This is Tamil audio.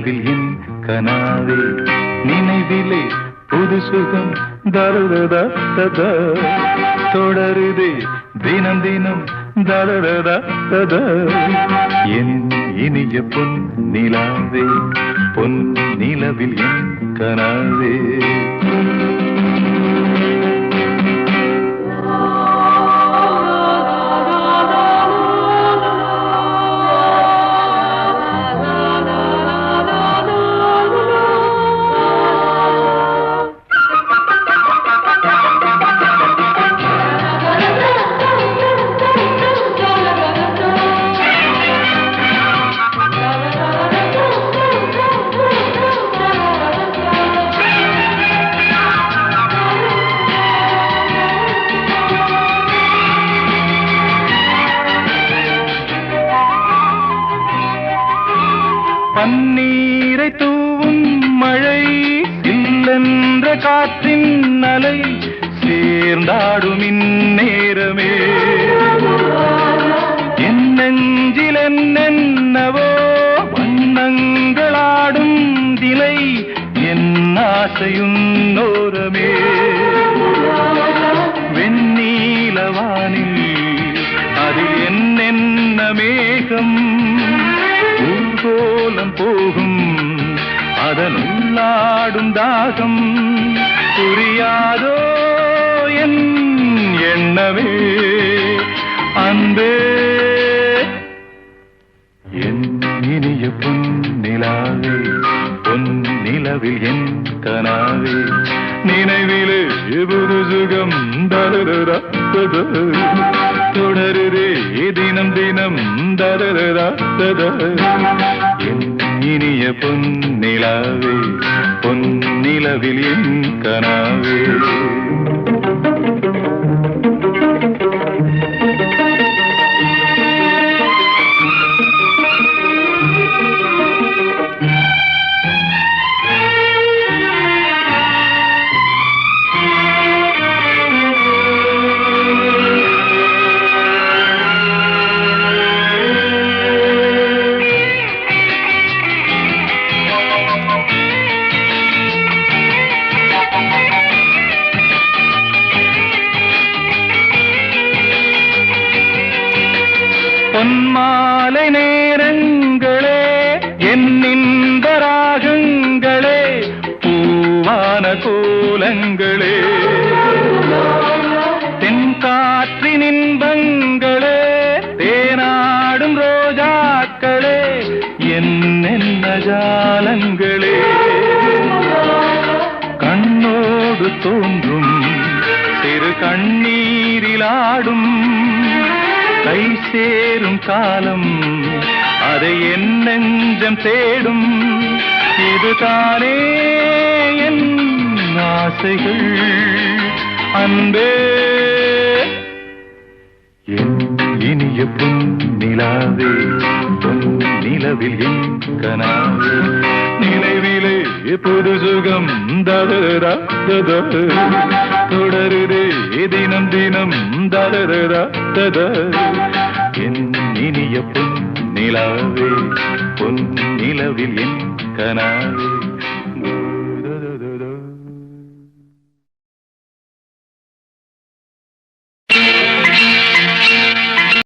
நிலவில் என் கனாவே நினைவிலே புது சுகம் தருதா தொடருதே தினம் தினம் தருதா என் இனிய பொன் நிலாவே பொன் நிலவில் என் கனாவே பன்னீரை தூவும் மழை சில்லென்ற காற்றின் அலை சேர்ந்தாடும் இந்நேரமே என் நெஞ்சில் என்னென்னவோ வண்ணங்களாடும் திலை என் ஆசையும் நோரமே வெண்ணீலவானில் அதில் என்னென்ன மேகம் ஊர்கோலம் போகும் அதனுள்ளாடும் தாகம் புரியாதோ என் எண்ணமே அன்பே என் இனிய பொன் நிலாவே பொன் நிலவில் என் கனாவே நினைவிலே புது சுகம் தருதா தொடருதே தினம் தினம் தருதா என் இனிய பொன் நிலாவே பொன் நிலவில் என் கனாவே பொன்மாலை நேரங்களே என் இன்ப ராகங்களே பூவான கோலங்களே தென்காற்றின் இன்பங்களே தேனாடும் ரோஜாக்களே என்னென்ன ஜாலங்களே கண்ணோடு தோன்றும் சிறு கண்ணீரிலாடும் கை சேரும் காலம் அதை என் நெஞ்சம் தேடும் இதுதானே என் ஆசைகள் அன்பே என் இனிய பொன் நிலாவே பொன் நிலவில் என் கனாவே நினைவிலே புது சுகம் தருதா தொடருதே தினம் தினம் தருதா என் இனிய பொன் நிலாவே பொன் நிலவில் என் கனாவே